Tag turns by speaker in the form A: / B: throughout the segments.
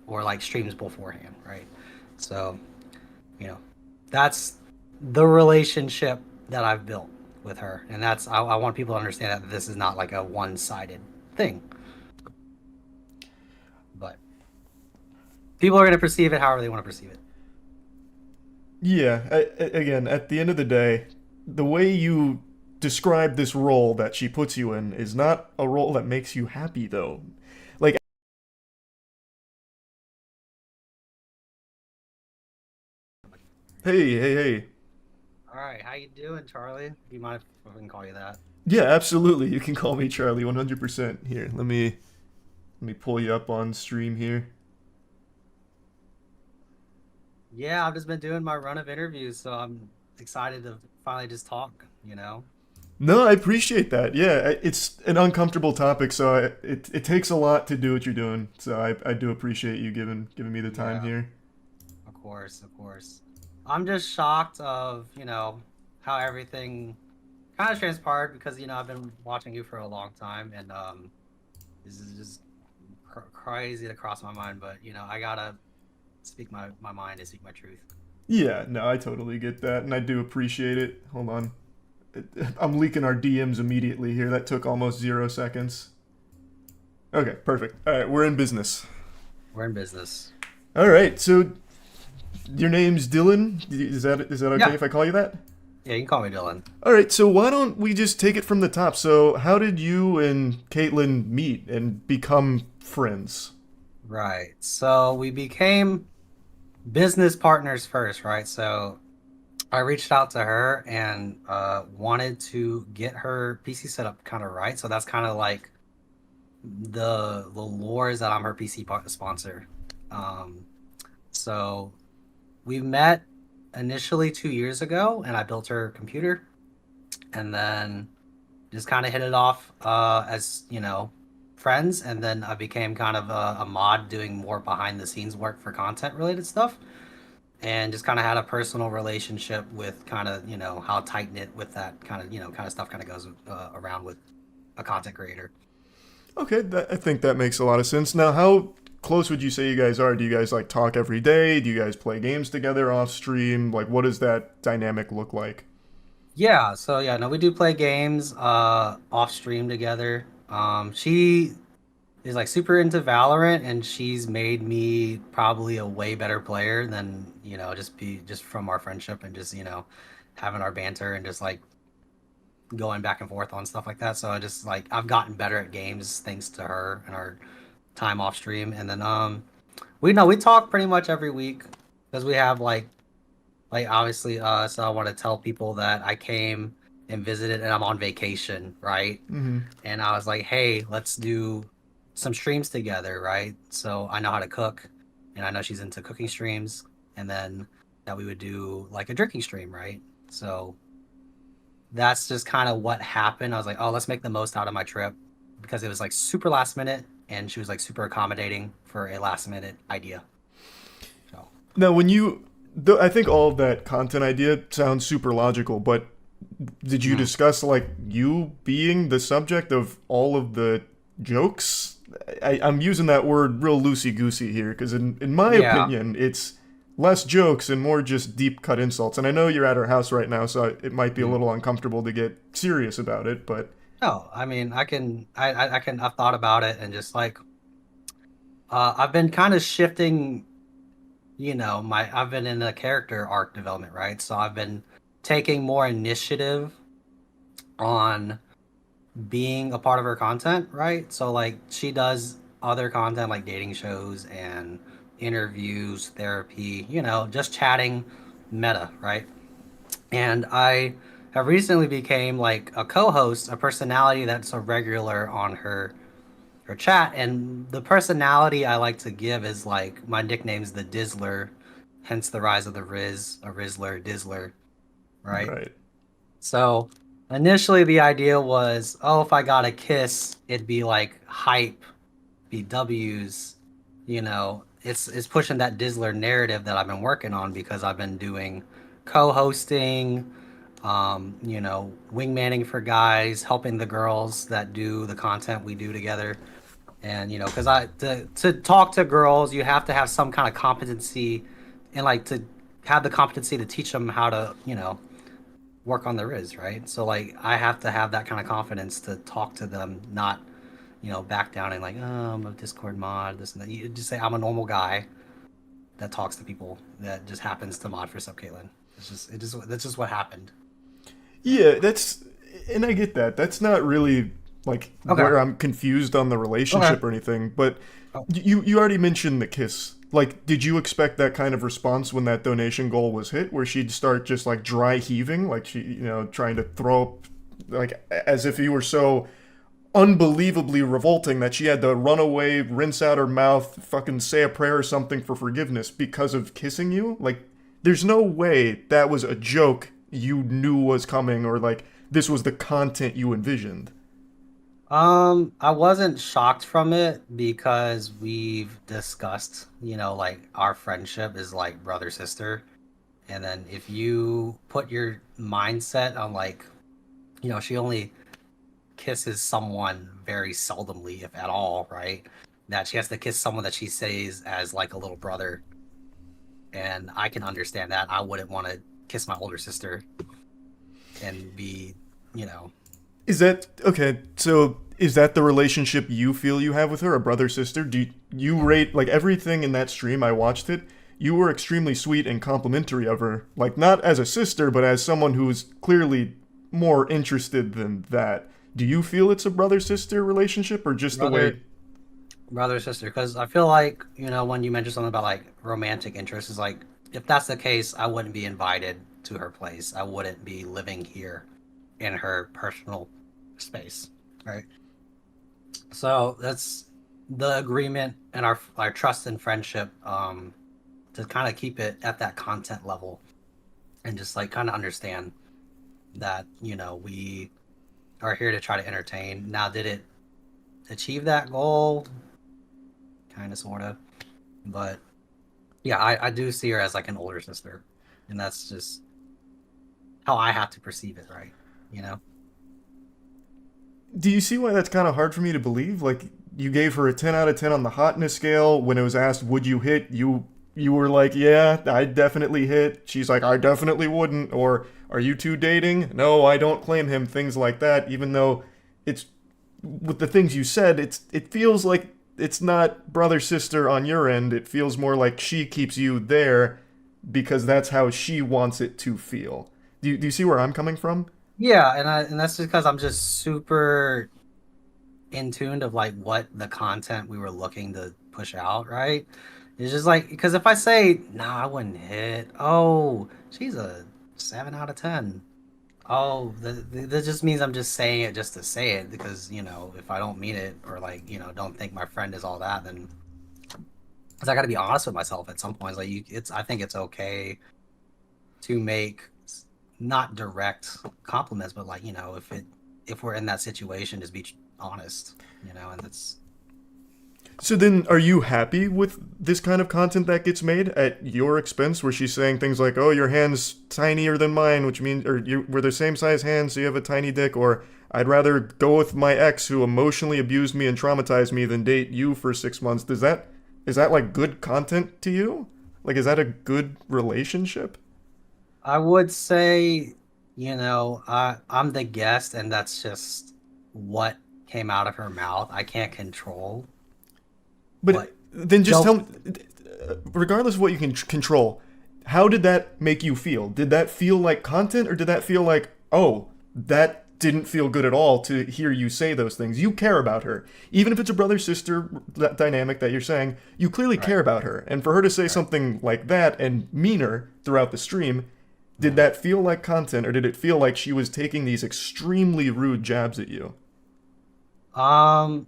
A: or like streams beforehand, right? So, you know, that's the relationship that I've built with her, and I want people to understand that this is not like a one-sided thing, but people are going to perceive it however they want to perceive it.
B: Yeah, again, at the end of the day, the way you describe this role that she puts you in is not a role that makes you happy, though. Like, hey, hey, hey.
A: All right, how you doing, Charlie? Do you mind if I can call you that?
B: Yeah, absolutely. You can call me Charlie 100%. Here, let me pull you up on stream here.
A: Yeah, I've just been doing my run of interviews, so I'm excited to finally just talk, you know?
B: No, I appreciate that. Yeah, it's an uncomfortable topic, so it takes a lot to do what you're doing. So I do appreciate you giving me the time
A: Yeah,
B: here.
A: of course, of course. I'm just shocked of, how everything kind of transpired because, I've been watching you for a long time and this is just crazy to cross my mind, but, I gotta speak my mind and speak my truth.
B: Yeah, no, I totally get that, and I do appreciate it. Hold on. I'm leaking our DMs immediately here. That took almost 0 seconds. Okay, perfect. All right, we're in business.
A: We're in business.
B: All right, so your name's Dylan. Is that okay
A: Yeah,
B: if I call you that?
A: yeah, you can call me Dylan.
B: All right, so why don't we just take it from the top? So, how did you and Caitlin meet and become friends?
A: Right. So we became business partners first, right? So I reached out to her and wanted to get her PC setup kind of right. So that's kind of like the lore is that I'm her PC sponsor. Um, so we met initially 2 years ago, and I built her computer, and then just kind of hit it off as friends, and then I became kind of a mod doing more behind the scenes work for content related stuff. And just kind of had a personal relationship with kind of how tight knit with that kind of kind of stuff kind of goes around with a content creator.
B: Okay, I think that makes a lot of sense. Now, how close would you say you guys are? Do you guys like talk every day? Do you guys play games together off stream? Like, what does that dynamic look like?
A: Yeah, so yeah, no, we do play games off stream together. She is like super into Valorant, and she's made me probably a way better player than just from our friendship and just having our banter and just like going back and forth on stuff like that. So I just like I've gotten better at games thanks to her and our time off stream. And then we talk pretty much every week because we have like obviously so I want to tell people that I came and visited and I'm on vacation, right?
B: Mm-hmm.
A: And I was like, hey, let's do some streams together, right? So I know how to cook and I know she's into cooking streams, and then that we would do like a drinking stream, right? So that's just kind of what happened. I was like, oh, let's make the most out of my trip because it was like super last minute and she was like super accommodating for a last minute idea. So,
B: Now, when you, I think all of that content idea sounds super logical, but did you
A: mhm.
B: discuss like you being the subject of all of the jokes? I'm using that word real loosey goosey here because, in my
A: Yeah.
B: opinion, it's less jokes and more just deep cut insults. And I know you're at her house right now, so it might be a
A: Mhm.
B: little uncomfortable to get serious about it. But
A: No, I mean, I've thought about it and just like, I've been kind of shifting, I've been in a character arc development, right? So I've been taking more initiative on being a part of her content, right? So like she does other content like dating shows and interviews, therapy, just chatting meta, right? And I have recently became like a co-host, a personality that's a regular on her chat. And the personality I like to give is like my nickname's the Dizzler, hence the rise of the Riz, a Rizzler, Dizzler, right?
B: right,
A: So initially the idea was, oh, if I got a kiss, it'd be like hype, be W's, it's pushing that Dizzler narrative that I've been working on because I've been doing co-hosting, wingmanning for guys, helping the girls that do the content we do together. And because to talk to girls, you have to have some kind of competency, and like to have the competency to teach them how to work on their riz, right? So like I have to have that kind of confidence to talk to them, not back down and like, oh, I'm a Discord mod, this and that. You just say I'm a normal guy that talks to people that just happens to mod for sub Caitlyn. That's just what happened.
B: Yeah, that's and I get that. That's not really like
A: Okay.
B: where I'm confused on the
A: Okay.
B: relationship or anything, but
A: Oh,
B: you already mentioned the kiss. Like, did you expect that kind of response when that donation goal was hit, where she'd start just like dry heaving, like she, trying to throw up, like as if you were so unbelievably revolting that she had to run away, rinse out her mouth, fucking say a prayer or something for forgiveness because of kissing you? Like, there's no way that was a joke you knew was coming or like this was the content you envisioned.
A: I wasn't shocked from it because we've discussed, like our friendship is like brother sister. And then if you put your mindset on like, she only kisses someone very seldomly, if at all, right? That she has to kiss someone that she sees as like a little brother. And I can understand that. I wouldn't want to kiss my older sister and be, you know,
B: Is that okay? So is that the relationship you feel you have with her, a brother sister? Do you rate like everything in that stream? I watched it. You were extremely sweet and complimentary of her, like not as a sister, but as someone who's clearly more interested than that. Do you feel it's a brother sister relationship, or just the
A: brother
B: way?
A: brother sister. Because I feel like when you mentioned something about like romantic interests, is like if that's the case, I wouldn't be invited to her place. I wouldn't be living here in her personal space, right? So that's the agreement and our trust and friendship, to kind of keep it at that content level and just like kind of understand that we are here to try to entertain. Now, did it achieve that goal? Kind of, sort of, but yeah, I do see her as like an older sister, and that's just how I have to perceive it, right? You know?
B: Do you see why that's kind of hard for me to believe? Like you gave her a 10 out of 10 on the hotness scale when it was asked would you hit, you were like, "Yeah, I definitely hit." She's like, "I definitely wouldn't." Or, "Are you two dating?" "No, I don't claim him." Things like that, even though it's with the things you said, it feels like it's not brother sister on your end. It feels more like she keeps you there because that's how she wants it to feel. Do you see where I'm coming from?
A: Yeah, and that's just because I'm just super in tune of like what the content we were looking to push out, right? It's just like because if I say nah, I wouldn't hit. Oh, she's a 7 out of 10. Oh, that just means I'm just saying it just to say it because if I don't mean it or like don't think my friend is all that, then because I got to be honest with myself at some points. Like I think it's okay to make not direct compliments, but like if we're in that situation, just be honest, and that's
B: So then, are you happy with this kind of content that gets made at your expense, where she's saying things like, "Oh, your hand's tinier than mine," which means, or we're the same size hands, so you have a tiny dick, or "I'd rather go with my ex who emotionally abused me and traumatized me than date you for 6 months." Is that like good content to you? Like, is that a good relationship?
A: I would say, I'm the guest, and that's just what came out of her mouth. I can't control
B: But
A: what
B: then just tell
A: jokes.
B: me, regardless of what you can control, how did that make you feel? Did that feel like content, or did that feel like, oh, that didn't feel good at all to hear you say those things? You care about her. Even if it's a brother sister dynamic that you're saying, you clearly
A: Right,
B: care about her. And for her to say
A: right.
B: something like that and meaner throughout the stream, did
A: Mhm.
B: that feel like content, or did it feel like she was taking these extremely rude jabs at you?
A: Um,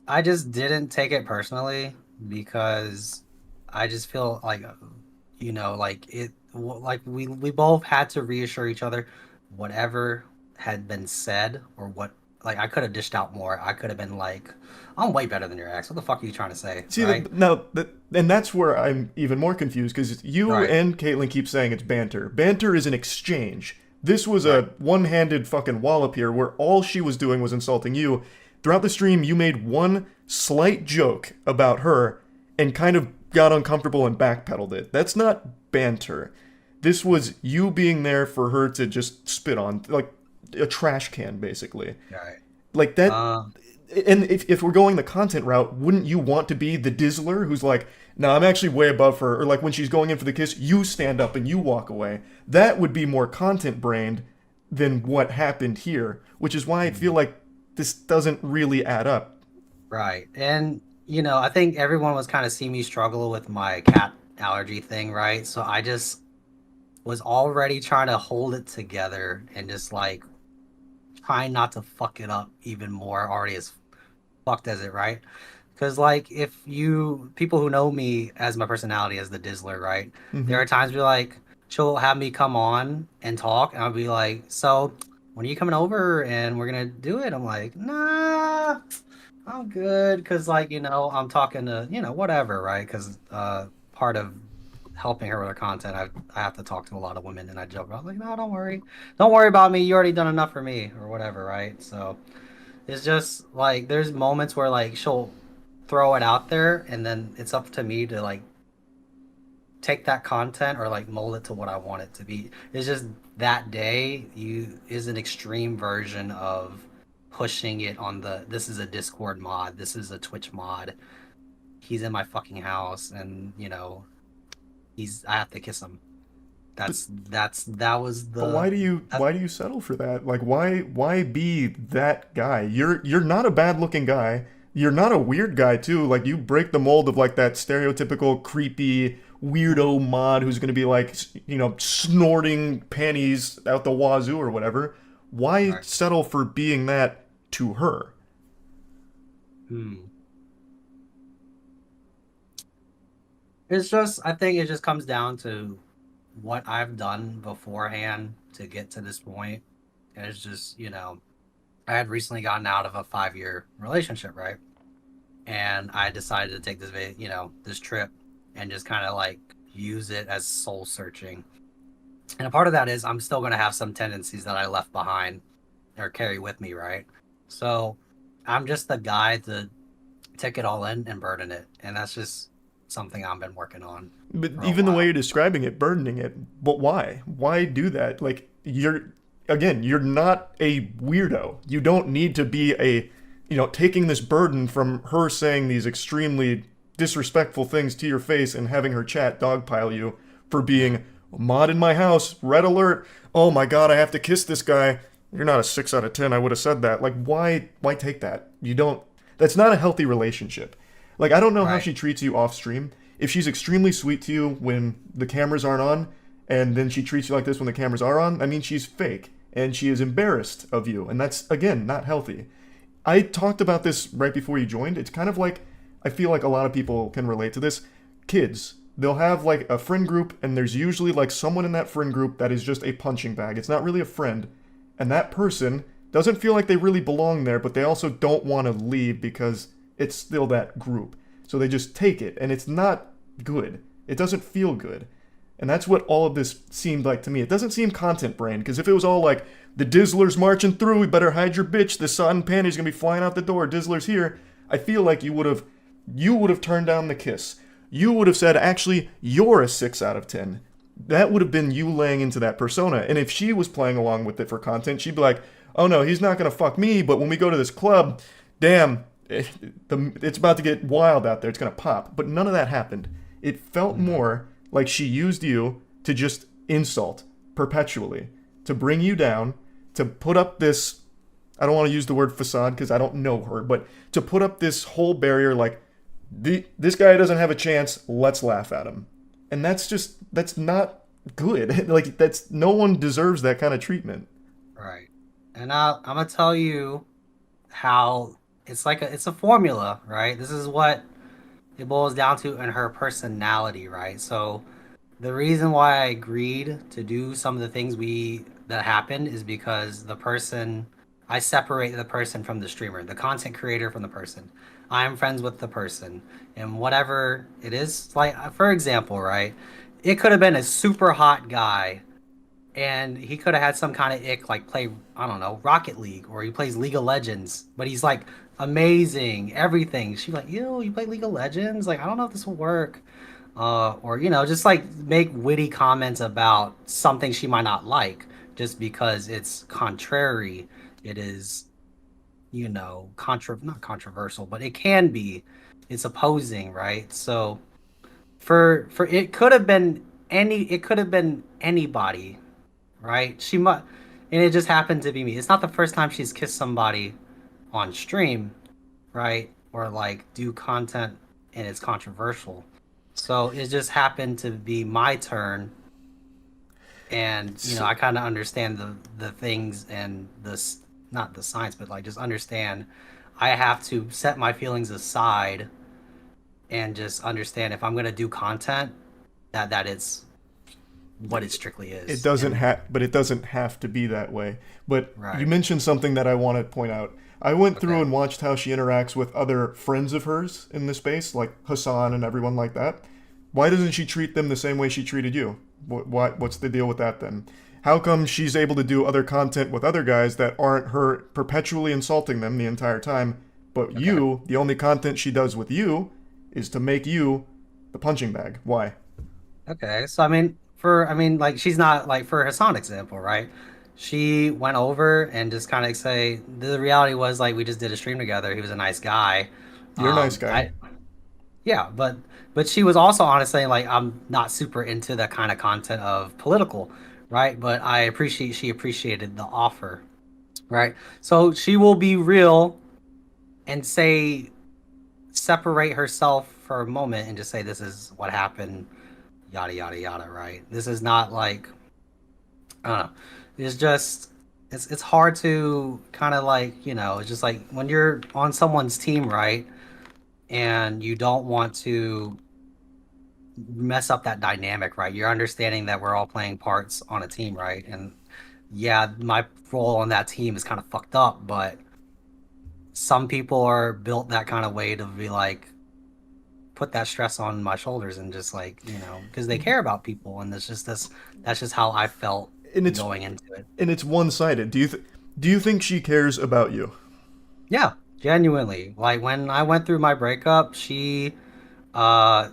A: I just didn't take it personally because I just feel like like like we both had to reassure each other whatever had been said or what like I could have dished out more. I could have been like, I'm way better than your ex. What the fuck are you trying to say?
B: See,
A: Right?
B: now and that's where I'm even more confused because you
A: Right.
B: and Caitlin keep saying it's banter. Banter is an exchange. This was
A: Right.
B: a one-handed fucking wallop here, where all she was doing was insulting you. throughout the stream, you made one slight joke about her and kind of got uncomfortable and backpedaled it. That's not banter. This was you being there for her to just spit on, like a trash can, basically.
A: Right.
B: Like that.
A: Uh,
B: And if we're going the content route, wouldn't you want to be the Dizzler who's like, no, I'm actually way above her? Or like when she's going in for the kiss, you stand up and you walk away. That would be more content brained than what happened here, which is why I feel like this doesn't really add up.
A: right. And, I think everyone was kind of seeing me struggle with my cat allergy thing, right? So I just was already trying to hold it together and just like trying not to fuck it up even more, already as fucked as it, right? Because like if you people who know me as my personality as the Dizzler, right? There
B: Hmm.
A: are times where like she'll have me come on and talk, and I'll be like, "So, when are you coming over and we're gonna do it?" I'm like, "Nah, I'm good," because like I'm talking to whatever, right? Because part of helping her with her content, I have to talk to a lot of women, and I joke about like, "No, don't worry about me. You already done enough for me," or whatever, right? So it's just like there's moments where like she'll throw it out there and then it's up to me to like take that content or like mold it to what I want it to be. It's just that day you is an extreme version of pushing it on the this is a Discord mod, this is a Twitch mod. He's in my fucking house and I have to kiss him.
B: But
A: That was
B: but why
A: the
B: do you
A: that,
B: why do you settle for that? Like why be that guy? You're not a bad looking guy. You're not a weird guy too. Like you break the mold of like that stereotypical creepy weirdo mod who's gonna be like snorting panties out the wazoo or whatever. Why
A: right.
B: settle for being that to her?
A: Hmm. It's just, I think it just comes down to what I've done beforehand to get to this point. And it's just, I had recently gotten out of a 5-year relationship, right? And I decided to take this trip and just kind of like use it as soul searching. And a part of that is I'm still going to have some tendencies that I left behind or carry with me, right? So I'm just the guy to take it all in and burden it. And that's just something I've been working on
B: But
A: for a
B: even the way
A: while.
B: you're describing it, burdening it, but why? Why do that? Like you're not a weirdo. You don't need to be taking this burden from her saying these extremely disrespectful things to your face and having her chat dogpile you for
A: Yeah.
B: being mod in my house, red alert. Oh my god, I have to kiss this guy. You're not a 6 out of 10. I would have said that. Like why take that? You don't That's not a healthy relationship. Like I don't know how
A: Right.
B: she treats you off stream. If she's extremely sweet to you when the cameras aren't on, and then she treats you like this when the cameras are on, I mean she's fake and she is embarrassed of you, and that's again not healthy. I talked about this right before you joined. It's kind of like I feel like a lot of people can relate to this. Kids, they'll have like a friend group, and there's usually like someone in that friend group that is just a punching bag. It's not really a friend, and that person doesn't feel like they really belong there, but they also don't want to leave because it's still that group. So they just take it, and it's not good. It doesn't feel good. And that's what all of this seemed like to me. It doesn't seem content brain, because if it was all like, the Dizzler's marching through, we better hide your bitch, the sodden panty's gonna be flying out the door, Dizzler's here, I feel like you would have turned down the kiss. You would have said, actually, you're a 6 out of 10. That would have been you laying into that persona. And if she was playing along with it for content, she'd be like, oh no, he's not gonna fuck me, but when we go to this club, damn, it's about to get wild out there, it's gonna pop. But none of that happened. It felt
A: Mhm.
B: more like she used you to just insult perpetually, to bring you down, to put up this, I don't want to use the word facade because I don't know her, but to put up this whole barrier like, this guy doesn't have a chance, let's laugh at him. And that's not good. Like, that's, no one deserves that kind of treatment.
A: Right. And I'm gonna tell you how it's a formula, right? This is what it boils down to in her personality, right? So the reason why I agreed to do some of the things we that happened is because I separate the person from the streamer, the content creator from the person. I am friends with the person, and whatever it is, like for example, right? It could have been a super hot guy and he could have had some kind of ick like play I don't know Rocket League or he plays League of Legends, but he's like amazing, everything. She's like, "Ew, you play League of Legends? Like, I don't know if this will work." Or just like make witty comments about something she might not like, just because it's contrary. It is, not controversial, but it can be. It's opposing, right? So for it could have been anybody, right? And it just happened to be me. It's not the first time she's kissed somebody on stream, right? Or like do content and it's controversial. So it just happened to be my turn, and
B: So,
A: I kind of understand the things and this, not the science, but like just understand I have to set my feelings aside and just understand if I'm gonna do content that it's what it strictly
B: it
A: is.
B: doesn't
A: And
B: have, but it doesn't have to be that way. But you
A: right,
B: mentioned something that I want to point out. I went through
A: okay,
B: and watched how she interacts with other friends of hers in the space, like Hassan and everyone like that. Why doesn't she treat them the same way she treated you? What's the deal with that then? How come she's able to do other content with other guys that aren't her perpetually insulting them the entire time, but
A: okay,
B: you, the only content she does with you is to make you the punching bag? Why?
A: okay. So like she's not like for Hassan example, right? She went over and just kind of say the reality was like we just did a stream together. He was a nice guy.
B: You're a nice guy.
A: I Yeah, but she was also honest saying like I'm not super into that kind of content of political, right? But she appreciated the offer, right? So she will be real and say separate herself for a moment and just say this is what happened, yada yada yada, right? This is not like I don't know. It's just it's hard to kind of like, it's just like when you're on someone's team, right? And you don't want to mess up that dynamic, right? You're understanding that we're all playing parts on a team, right? And yeah, my role on that team is kind of fucked up, but some people are built that kind of way to be like put that stress on my shoulders and just like, because they care about people, and that's just how I felt
B: And it's
A: going into it.
B: and it's one-sided. Do you think she cares about you?
A: Yeah, genuinely. Like when I went through my breakup, she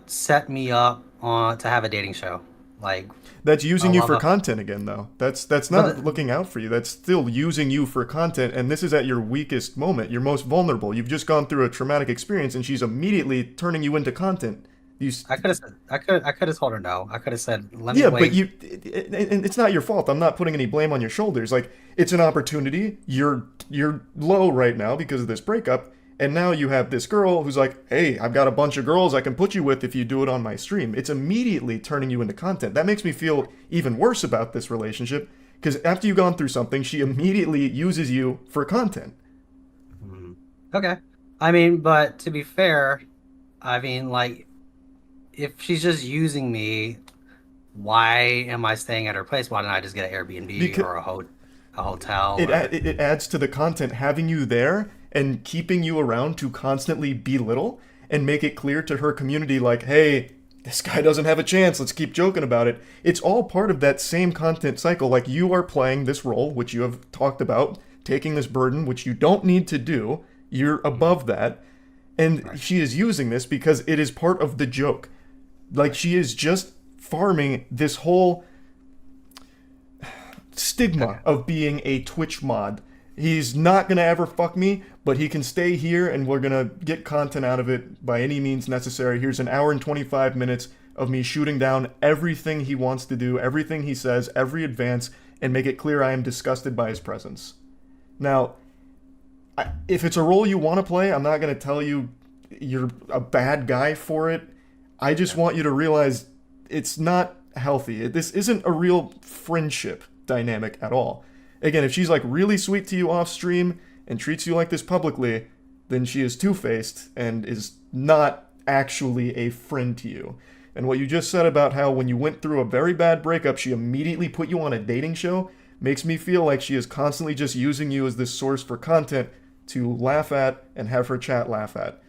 A: set me up on to have a dating show. Like
B: That's
A: a
B: using you
A: love
B: for
A: up.
B: content again, though. That's
A: But
B: not looking out for you. That's still using you for content, and this is at your weakest moment, your most vulnerable. You've just gone through a traumatic experience, and she's immediately turning you into content. You,
A: I could have told her no. I could have said, "Let me
B: yeah, but
A: wait."
B: and it's not your fault. I'm not putting any blame on your shoulders. Like it's an opportunity. You're low right now because of this breakup, and now you have this girl who's like, "Hey, I've got a bunch of girls I can put you with if you do it on my stream." It's immediately turning you into content. That makes me feel even worse about this relationship because after you've gone through something, she immediately uses you for content.
A: Mhm. Okay. I mean, but to be fair, I mean, like, if she's just using me, why am I staying at her place? Why didn't I just get an Airbnb
B: Because
A: or a hotel or?
B: it adds to the content having you there and keeping you around to constantly belittle and make it clear to her community like, hey, this guy doesn't have a chance, let's keep joking about it. It's all part of that same content cycle. Like you are playing this role which you have talked about, taking this burden which you don't need to do, you're above that, and
A: Right,
B: she is using this because it is part of the joke. Like
A: right.
B: she is just farming this whole
A: Okay.
B: stigma of being a Twitch mod. He's not gonna ever fuck me, but he can stay here and we're gonna get content out of it by any means necessary. Here's an hour and 25 minutes of me shooting down everything he wants to do, everything he says, every advance, and make it clear I am disgusted by his presence. Now, if it's a role you want to play, I'm not gonna tell you you're a bad guy for it. I just
A: Yeah.
B: want you to realize it's not healthy. This isn't a real friendship dynamic at all. Again, if she's like really sweet to you off stream and treats you like this publicly, then she is two-faced and is not actually a friend to you. And what you just said about how when you went through a very bad breakup, she immediately put you on a dating show makes me feel like she is constantly just using you as this source for content to laugh at and have her chat laugh at.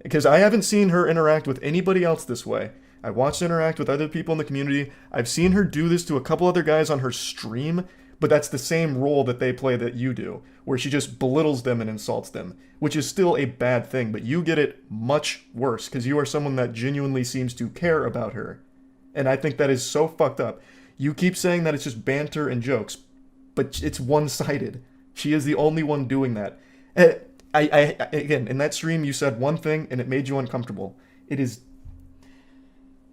B: Because I haven't seen her interact with anybody else this way. I watched her interact with other people in the community. I've seen her do this to a couple other guys on her stream, but that's the same role that they play that you do, where she just belittles them and insults them, which is still a bad thing, but you get it much worse because you are someone that genuinely seems to care about her. And I think that is so fucked up. You keep saying that it's just banter and jokes, but it's one-sided. She is the only one doing that. Eh, again, in that stream, you said one thing and it made you uncomfortable. It is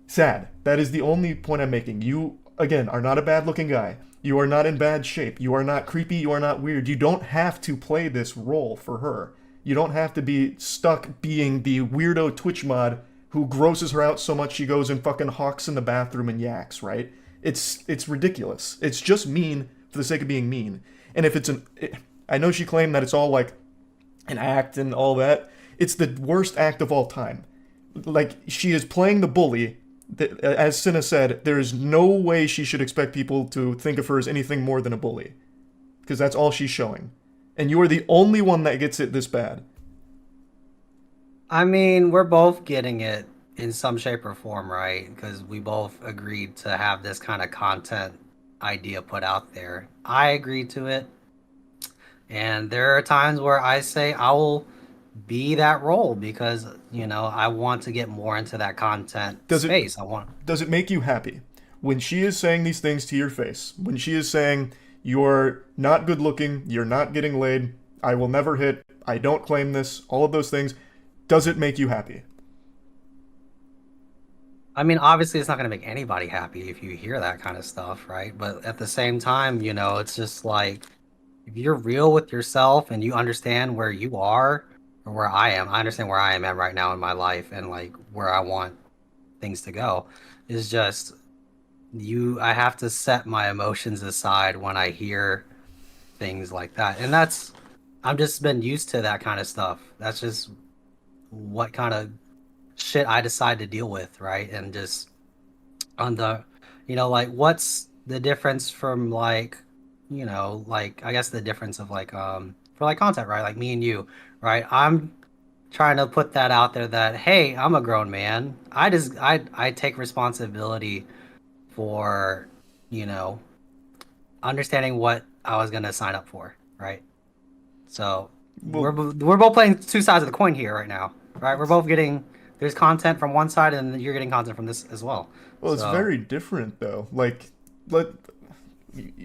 B: sad. That is the only point I'm making. You, again, are not a bad-looking guy. You are not in bad shape. You are not creepy. You are not weird. You don't have to play this role for her. You don't have to be stuck being the weirdo Twitch mod who grosses her out so much she goes and fucking hawks in the bathroom and yaks, right? It's ridiculous. It's just mean for the sake of being mean. And if it's I know she claimed that it's all like an act and all that. It's the worst act of all time. Like, she is playing the bully. As Cinna said, there is no way she should expect people to think of her as anything more than a bully. Because that's all she's showing. And you are the only one that gets it this bad.
A: I mean, we're both getting it in some shape or form, right? Because we both agreed to have this kind of content idea put out there. I agreed to it. And there are times where I say I will be that role because, I want to get more into that content
B: Does it
A: space. I want.
B: does it make you happy when she is saying these things to your face? When she is saying you're not good looking, you're not getting laid, I will never hit, I don't claim this, all of those things, does it make you happy?
A: I mean, obviously, it's not going to make anybody happy if you hear that kind of stuff, right? But at the same time, it's just like if you're real with yourself and you understand where you are or where I am, I understand where I am at right now in my life and like where I want things to go. Is just I have to set my emotions aside when I hear things like that. And I've just been used to that kind of stuff. That's just what kind of shit I decide to deal with, right? And just on the, like what's the difference from like, like I guess the difference of like for like content, right? Like me and you, right? I'm trying to put that out there that hey, I'm a grown man. I take responsibility for, you know, understanding what I was gonna sign up for, right? So
B: Well,
A: we're both playing two sides of the coin here right now, right? We're both getting there's content from one side and you're getting content from this as well.
B: it's
A: So
B: very different though. Like, let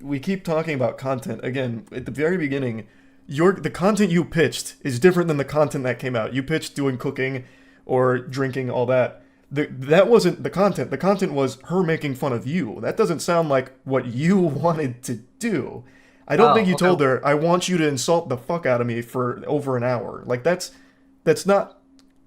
B: we keep talking about content again at the very beginning. The content you pitched is different than the content that came out. You pitched doing cooking or drinking, all that. That wasn't the content. The content was her making fun of you. That doesn't sound like what you wanted to do. I don't think
A: oh,
B: you
A: okay.
B: told her, I want you to insult the fuck out of me for over an hour. Like, that's not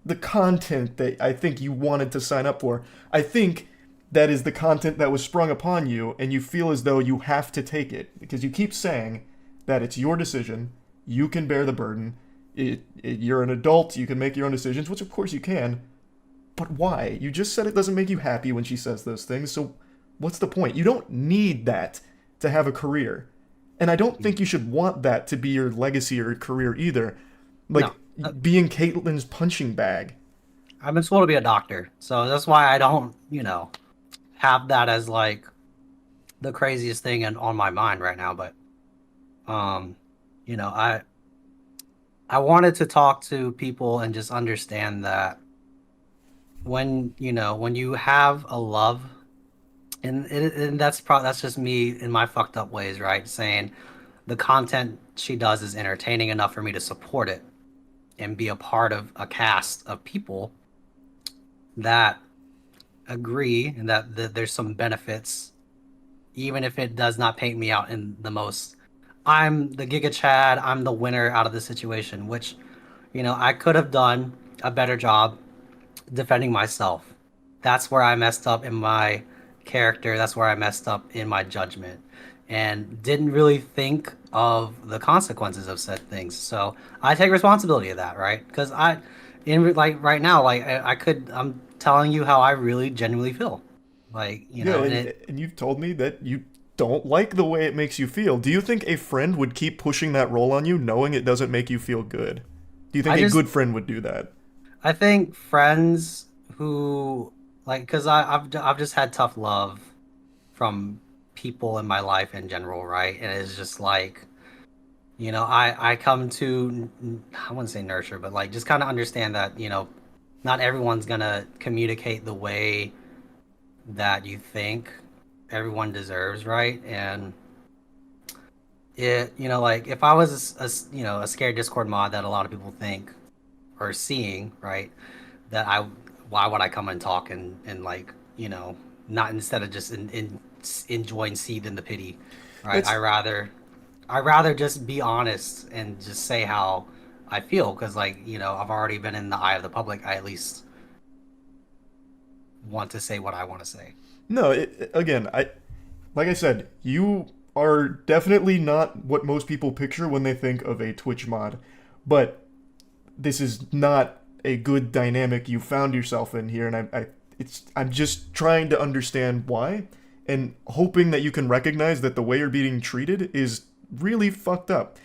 B: the content that I think you wanted to sign up for. I think that is the content that was sprung upon you, and you feel as though you have to take it because you keep saying that it's your decision, you can bear the burden, you're an adult, you can make your own decisions, which of course you can, but why? You just said it doesn't make you happy when she says those things, so what's the point? You don't need that to have a career. And I don't think you should want that to be your legacy or career either. Like,
A: No.
B: being Caitlin's punching bag.
A: I've been told to be a doctor, so that's why I don't, have that as like the craziest thing on my mind right now. But um, you know, I wanted to talk to people and just understand that when you have a love, and that's just me in my fucked up ways, right? Saying the content she does is entertaining enough for me to support it and be a part of a cast of people that agree and that there's some benefits, even if it does not paint me out in the most. I'm the Giga Chad. I'm the winner out of the situation, which, I could have done a better job defending myself. That's where I messed up in my character. That's where I messed up in my judgment and didn't really think of the consequences of said things. So I take responsibility of that, right? Because in like right now, like I'm telling you how I really genuinely feel. Like,
B: Yeah,
A: and
B: and you've told me that you don't like the way it makes you feel. Do you think a friend would keep pushing that role on you knowing it doesn't make you feel good? Do you think
A: I
B: a
A: just,
B: good friend would do that?
A: I think friends who like, because I've just had tough love from people in my life in general, right? And it's just like, I come to, I wouldn't say nurture, but like just kind of understand that, not everyone's gonna communicate the way that you think everyone deserves, right? And like if I was a scared Discord mod that a lot of people think or seeing, right? That why would I come and talk and like, not instead of just enjoying seed in the pity, right?
B: It's
A: I rather just be honest and just say how I feel because, like, I've already been in the eye of the public. I at least want to say what I want to say.
B: no. Again, I like I said, you are definitely not what most people picture when they think of a Twitch mod, but this is not a good dynamic you found yourself in here, and I'm just trying to understand why, and hoping that you can recognize that the way you're being treated is really fucked up.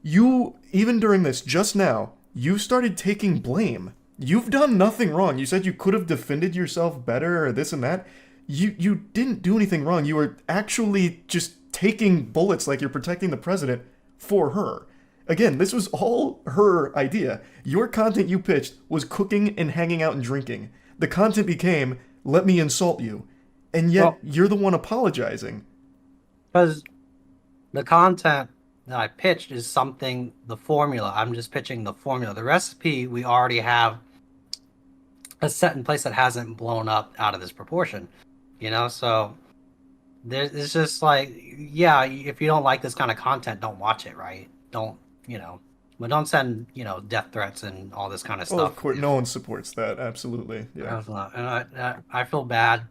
B: You, even during this just now, you started taking blame. You've done nothing wrong. You said you could have defended yourself better or this and that. You didn't do anything wrong. You were actually just taking bullets like you're protecting the president for her. Again, this was all her idea. Your content you pitched was cooking and hanging out and drinking. The content became, let me insult you. And yet,
A: Well,
B: you're the one apologizing.
A: because the content that I pitched is something, the formula. I'm just pitching the formula. The recipe we already have a set in place that hasn't blown up out of this proportion. So it's just like, yeah, if you don't like this kind of content, don't watch it, right? Don't, but don't send, death threats and all this kind of
B: Oh, of
A: stuff.
B: course, no one supports that. Absolutely. Yeah.
A: And I feel bad,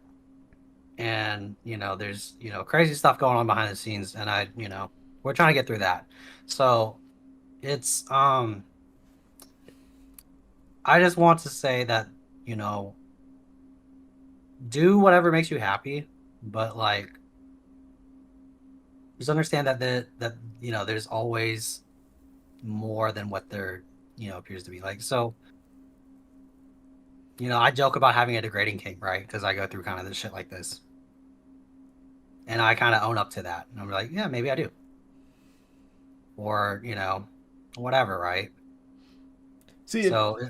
A: and there's crazy stuff going on behind the scenes, and we're trying to get through that. So it's I just want to say that you know do whatever makes you happy, but like just understand that there's always more than what there appears to be. Like, so I joke about having a degrading kink, right? Because I go through kind of this shit like this, and I kind of own up to that, and I'm like, yeah, maybe I do, or whatever, right?
B: See,
A: So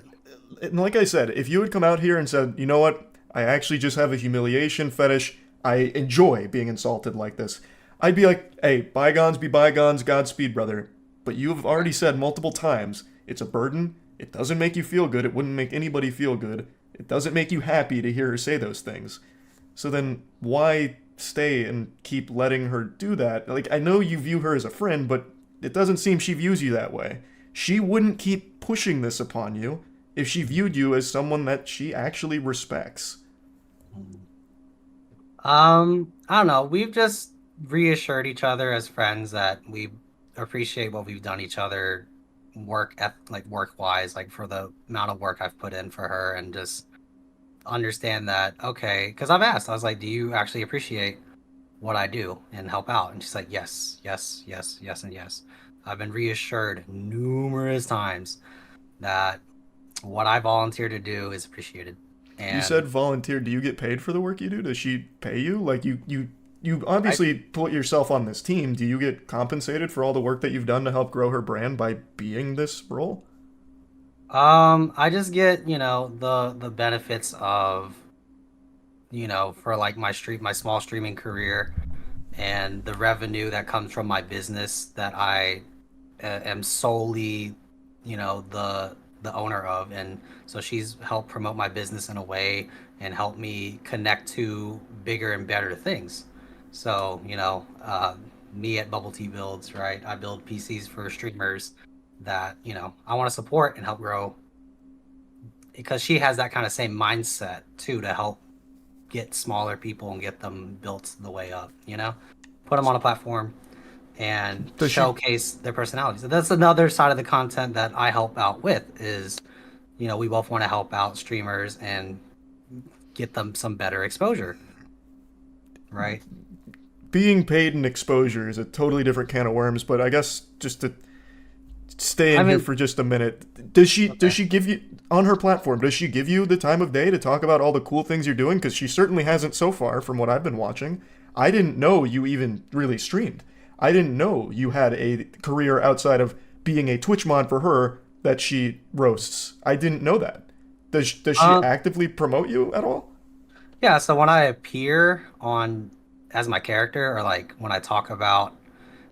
B: and like I said, if you had come out here and said, you know what, I actually just have a humiliation fetish, I enjoy being insulted like this, I'd be like, hey, bygones be bygones, Godspeed, brother. But you've already said multiple times, it's a burden, it doesn't make you feel good, it wouldn't make anybody feel good, it doesn't make you happy to hear her say those things. So then why stay and keep letting her do that? Like, I know you view her as a friend, but it doesn't seem she views you that way. She wouldn't keep pushing this upon you if she viewed you as someone that she actually respects.
A: I don't know. We've just reassured each other as friends that we appreciate what we've done each other like work wise, like for the amount of work I've put in for her, and just understand that, okay, because I've asked, I was like, do you actually appreciate what I do and help out? And she's like, yes, yes, yes, yes, and yes. I've been reassured numerous times that what I volunteer to do is appreciated.
B: You said
A: And
B: volunteer. Do you get paid for the work you do? Does she pay you? Like you
A: I
B: obviously put yourself on this team. Do you get compensated for all the work that you've done to help grow her brand by being this role?
A: I just get, the benefits of, for like my small streaming career, and the revenue that comes from my business that I am solely, the owner of. And so she's helped promote my business in a way and helped me connect to bigger and better things. So, me at Bubble Tea Builds, right? I build PCs for streamers that, I want to support and help grow, because she has that kind of same mindset too, to help get smaller people and get them built the way up, put them on a platform and
B: Does she
A: showcase their personalities. So that's another side of the content that I help out with is, we both want to help out streamers and get them some better exposure, right?
B: being paid in exposure is a totally different can of worms? But I guess just to stay
A: I
B: in here
A: mean,
B: for just a minute, does
A: okay.
B: she give you on her platform? Does she give you the time of day to talk about all the cool things you're doing? Because she certainly hasn't so far, from what I've been watching. I didn't know you even really streamed. I didn't know you had a career outside of being a Twitch mod for her that she roasts. I didn't know that. Does she
A: Um,
B: actively promote you at all?
A: yeah, so when I appear on as my character, or like when I talk about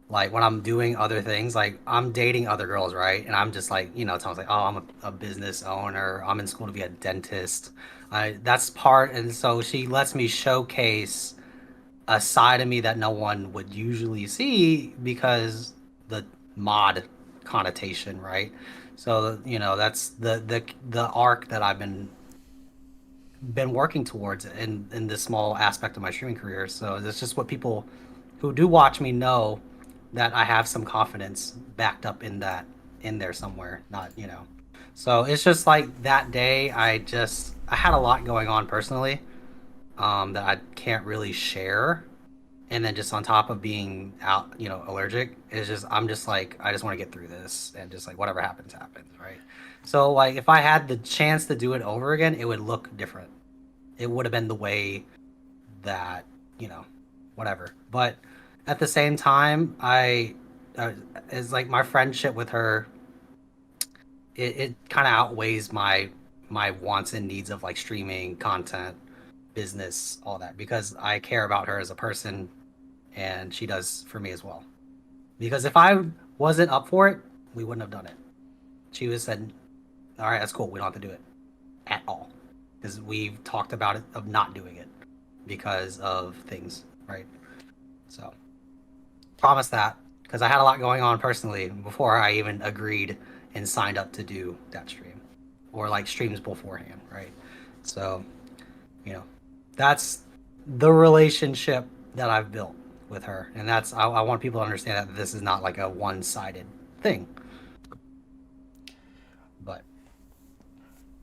A: like when I'm doing other things, like I'm dating other girls, right? And I'm just like, telling like, oh, I'm a business owner. I'm in school to be a dentist. That's part, and so she lets me showcase a side of me that no one would usually see because the mod connotation, right? So, that's the arc that I've been working towards in this small aspect of my streaming career. So it's just what people who do watch me know, that I have some confidence backed up in that, in there somewhere. Not. So it's just like that day, I had a lot going on personally, that I can't really share. And then just on top of being out, allergic, it's just I'm just like I just want to get through this, and just like whatever happens, happens, right? So like if I had the chance to do it over again, it would look different. It would have been the way that, you know, whatever. But at the same time, it's like my friendship with her, it kind of outweighs my wants and needs of like streaming content, business, all that, because I care about her as a person, and she does for me as well. Because if I wasn't up for it, we wouldn't have done it. She was said, "All right, that's cool. We don't have to do it at all," because we've talked about it of not doing it because of things, right? So promise that, because I had a lot going on personally before I even agreed and signed up to do that stream, or like streams beforehand, right? So you know, that's the relationship that I've built with her, and I want people to understand that this is not like a one-sided thing, but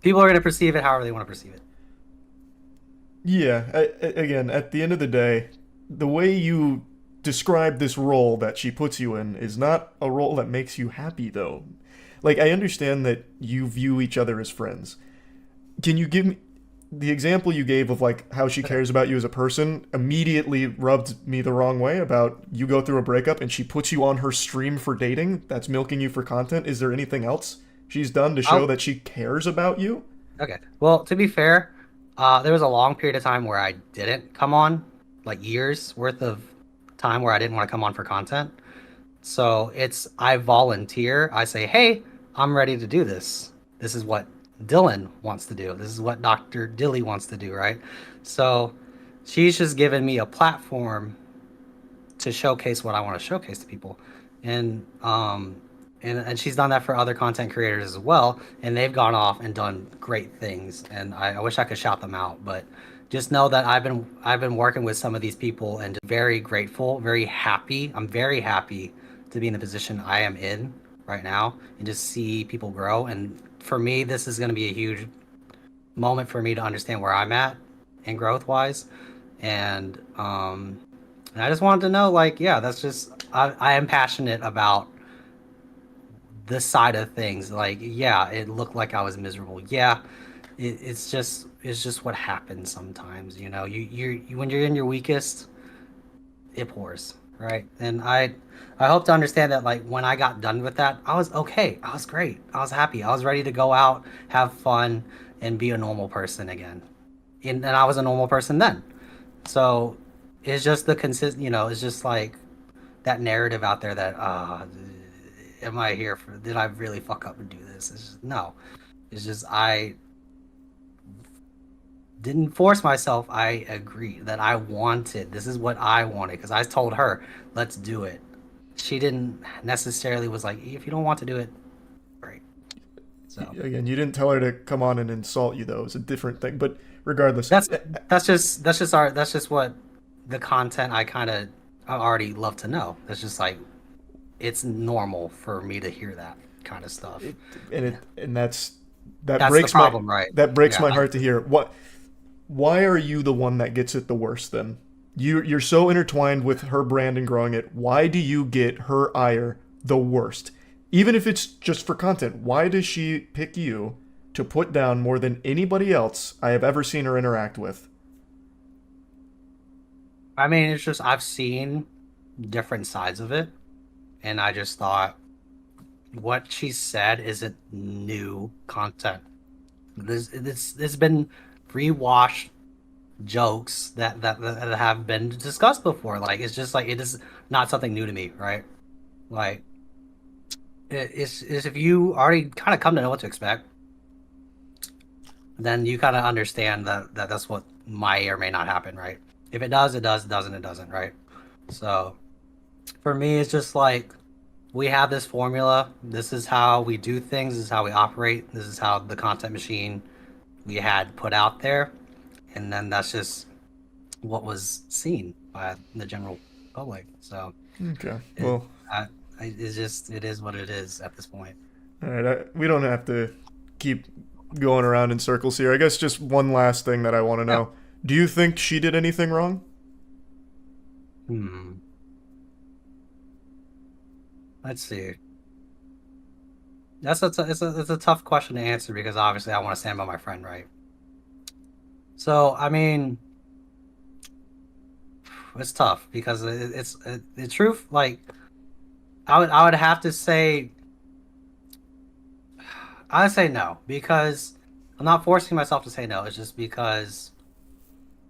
A: people are going to perceive it however they want to perceive it.
B: Yeah, again, at the end of the day, the way you describe this role that she puts you in is not a role that makes you happy, though. Like, I understand that you view each other as friends. Can you give me the example you gave of like how she
A: Okay.
B: cares about you as a person immediately rubbed me the wrong way about you go through a breakup and she puts you on her stream for dating? That's milking you for content. Is there anything else she's done to show
A: Oh,
B: that she cares about you?
A: okay. Well, to be fair, there was a long period of time where I didn't come on, like years worth of time where I didn't want to come on for content. So I volunteer. I say, hey, I'm ready to do this. This is what Dylan wants to do. This is what Dr. Dilly wants to do, right? So she's just given me a platform to showcase what I want to showcase to people. And and she's done that for other content creators as well, and they've gone off and done great things. And I wish I could shout them out, but just know that I've been working with some of these people, and just very grateful, very happy. I'm very happy to be in the position I am in right now, and just see people grow. And for me, this is going to be a huge moment for me to understand where I'm at and growth wise. And I just wanted to know, like, yeah, that's just I am passionate about this side of things. Like, yeah, it looked like I was miserable. Yeah, it's just what happens sometimes. When you're in your weakest, it pours, right? And I hope to understand that, like, when I got done with that, I was okay. I was great. I was happy. I was ready to go out, have fun, and be a normal person again. And I was a normal person then. So it's just it's just like that narrative out there that am I here for, did I really fuck up and do this? It's just, no. It's just I didn't force myself. I agreed that I wanted, this is what I wanted, because I told her, let's do it. She didn't necessarily was like, if you don't want to do it, great. So
B: Again, you didn't tell her to come on and insult you though. It's a different thing. But regardless,
A: that's that's just what the content I already love to know. That's just like, it's normal for me to hear that kind of stuff.
B: it, and that
A: That's the
B: breaks my
A: problem, right?
B: that breaks
A: Yeah.
B: my heart to hear. Why are you the one that gets it the worst then? You're so intertwined with her brand and growing it. Why do you get her ire the worst? Even if it's just for content, why does she pick you to put down more than anybody else I have ever seen her interact with?
A: I mean, it's just I've seen different sides of it, and I just thought what she said isn't new content. This been rewashed jokes that have been discussed before. Like it's just like it is not something new to me, right? Like it's if you already kind of come to know what to expect, then you kind of understand that that's what may or may not happen, right? If it does, it does. It doesn't, it doesn't, right? So for me, it's just like we have this formula. This is how we do things. This is how we operate. This is how the content machine we had put out there, and then that's just what was seen by the general public. So
B: Okay.
A: it,
B: Well,
A: it's just it is what it is at this point.
B: all right. We don't have to keep going around in circles here. I guess just one last thing that I want to
A: Yeah.
B: know. Do you think she did anything wrong?
A: Hmm. Let's see. It's a tough question to answer because obviously I want to stand by my friend, right? So I mean, it's tough because the truth. Like I would have to say I would say no because I'm not forcing myself to say no. It's just because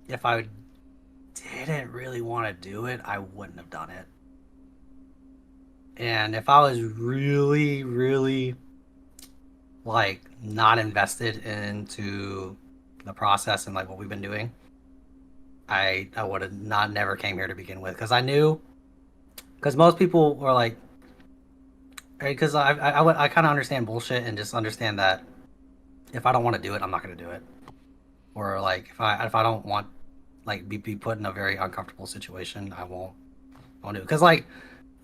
A: if I didn't really want to do it, I wouldn't have done it. And if I was really, really like not invested into the process and like what we've been doing, I would have not never came here to begin with because I knew because most people were like because I kind of understand bullshit and just understand that if I don't want to do it, I'm not going to do it. Or like if I don't want like be put in a very uncomfortable situation, I won't do it. Because like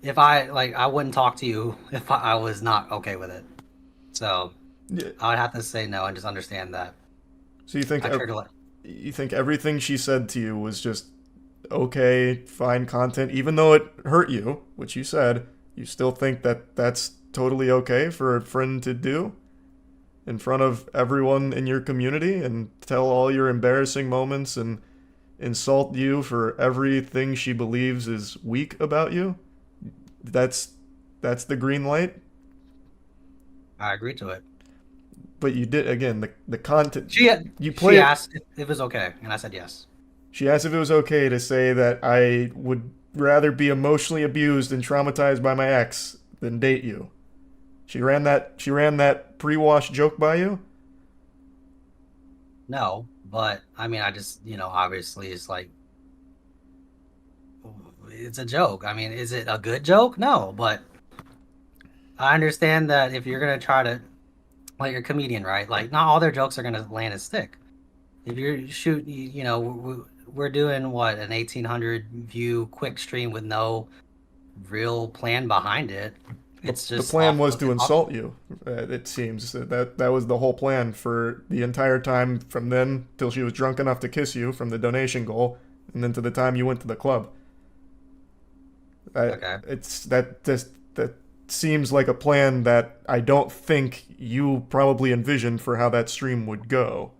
A: if I wouldn't talk to you if I was not okay with it. So
B: Yeah.
A: I would have to say no and just understand that
B: So you think
A: I trigger like
B: you think everything she said to you was just okay, fine content, even though it hurt you, which you said, you still think that that's totally okay for a friend to do in front of everyone in your community and tell all your embarrassing moments and insult you for everything she believes is weak about you? That's that's the green light.
A: I agree to it.
B: But you did again the content
A: She
B: you
A: she
B: play it.
A: asked if it was okay, and I said yes.
B: She asked if it was okay to say that I would rather be emotionally abused and traumatized by my ex than date you. She ran that pre-wash joke by you.
A: No, but I mean, I just obviously it's like it's a joke. I mean, is it a good joke? No, but I understand that if you're gonna try to like you're a comedian, right? Like not all their jokes are gonna land and stick. If you're shoot, we're doing what an 1,800 view quick stream with no real plan behind it. It's
B: The
A: just
B: plan
A: off
B: was
A: the
B: to
A: off.
B: insult you. It seems that was the whole plan for the entire time from then till she was drunk enough to kiss you from the donation goal, and then to the time you went to the club.
A: Okay.
B: It's that seems like a plan that I don't think you probably envisioned for how that stream would go.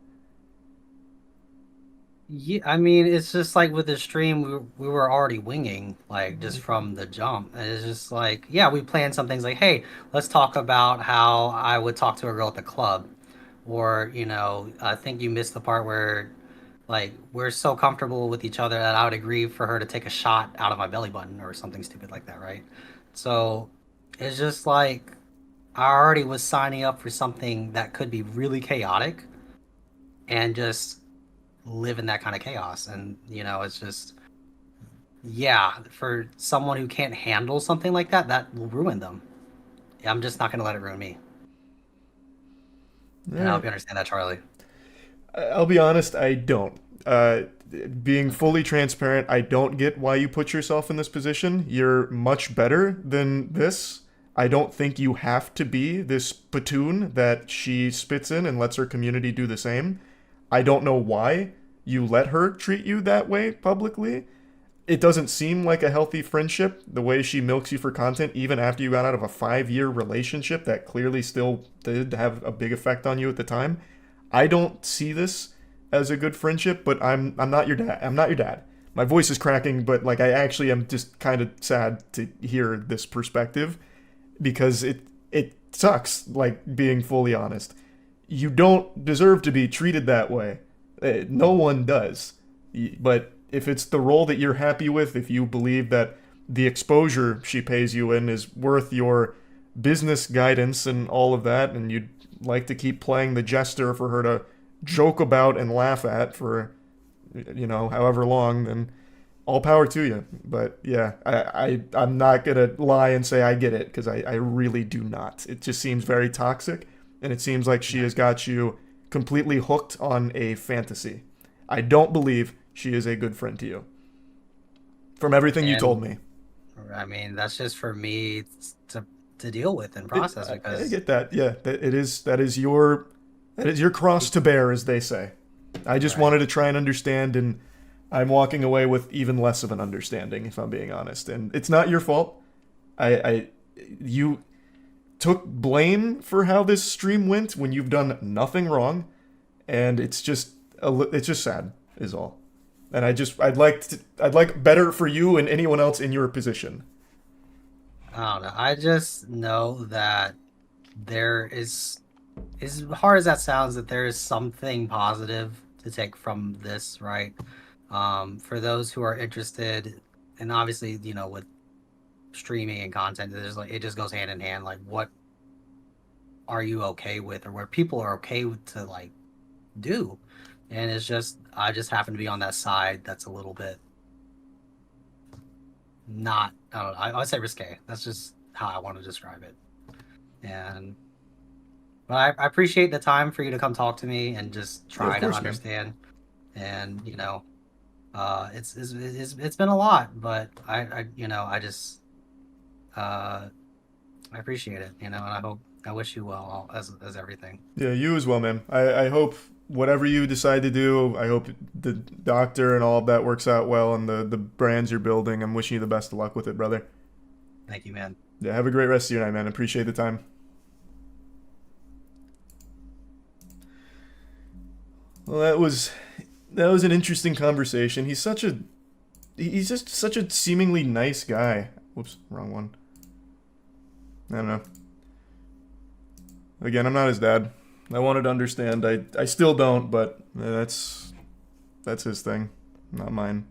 A: Yeah, I mean, it's just like with the stream, we were already winging, like just from the jump. And it's just like, yeah, we planned some things like, hey, let's talk about how I would talk to a girl at the club. Or, I think you missed the part where, like, we're so comfortable with each other that I would agree for her to take a shot out of my belly button or something stupid like that, right? So it's just like, I already was signing up for something that could be really chaotic and just live in that kind of chaos. And, it's just, yeah, for someone who can't handle something like that, that will ruin them. I'm just not going to let it ruin me.
B: All
A: And I hope
B: right.
A: you understand that, Charlie.
B: I'll be honest, I don't. Being
A: Okay.
B: fully transparent, I don't get why you put yourself in this position. You're much better than this. I don't think you have to be this platoon that she spits in and lets her community do the same. I don't know why you let her treat you that way publicly. It doesn't seem like a healthy friendship, the way she milks you for content, even after you got out of a 5 year relationship that clearly still did have a big effect on you at the time. I don't see this as a good friendship, but I'm not your dad. I'm not your dad. My voice is cracking, but like I actually am just kind of sad to hear this perspective because it sucks, like being fully honest. You don't deserve to be treated that way. No one does. But if it's the role that you're happy with, if you believe that the exposure she pays you in is worth your business guidance and all of that, and you'd like to keep playing the jester for her to joke about and laugh at for, however long, then all power to you. But yeah, I'm not gonna lie and say I get it because I really do not. It just seems very toxic, and it seems like she
A: Yeah.
B: has got you completely hooked on a fantasy. I don't believe she is a good friend to you. From everything you told
A: And
B: me.
A: I mean, that's just for me to deal with and
B: It,
A: process
B: I
A: because
B: get that. Yeah, that is your cross to bear, as they say. I just
A: right.
B: wanted to try and understand, and I'm walking away with even less of an understanding, if I'm being honest. And it's not your fault. I you took blame for how this stream went when you've done nothing wrong, and it's just sad, is all. And I'd like better for you and anyone else in your position.
A: I don't know. I just know that there is, as hard as that sounds, that there is something positive to take from this, right? For those who are interested, and obviously, with streaming and content, there's like it just goes hand in hand. Like, what are you okay with, or what people are okay with to like do? And it's just I just happen to be on that side that's a little bit not. I don't know. I would say risque. That's just how I want to describe it. And but I appreciate the time for you to come talk to me and just
B: Yeah, of
A: try to
B: course, man.
A: understand. And it's been a lot, but I just uh, I appreciate it. And I wish you well as everything.
B: Yeah, you as well, man. I hope whatever you decide to do, I hope the doctor and all of that works out well and the brands you're building. I'm wishing you the best of luck with it, brother.
A: Thank you, man.
B: Yeah, have a great rest of your night, man. Appreciate the time. Well, that was an interesting conversation. He's just such a seemingly nice guy. Whoops, wrong one. I don't know. Again, I'm not his dad. I wanted to understand. I still don't, but that's his thing, not mine.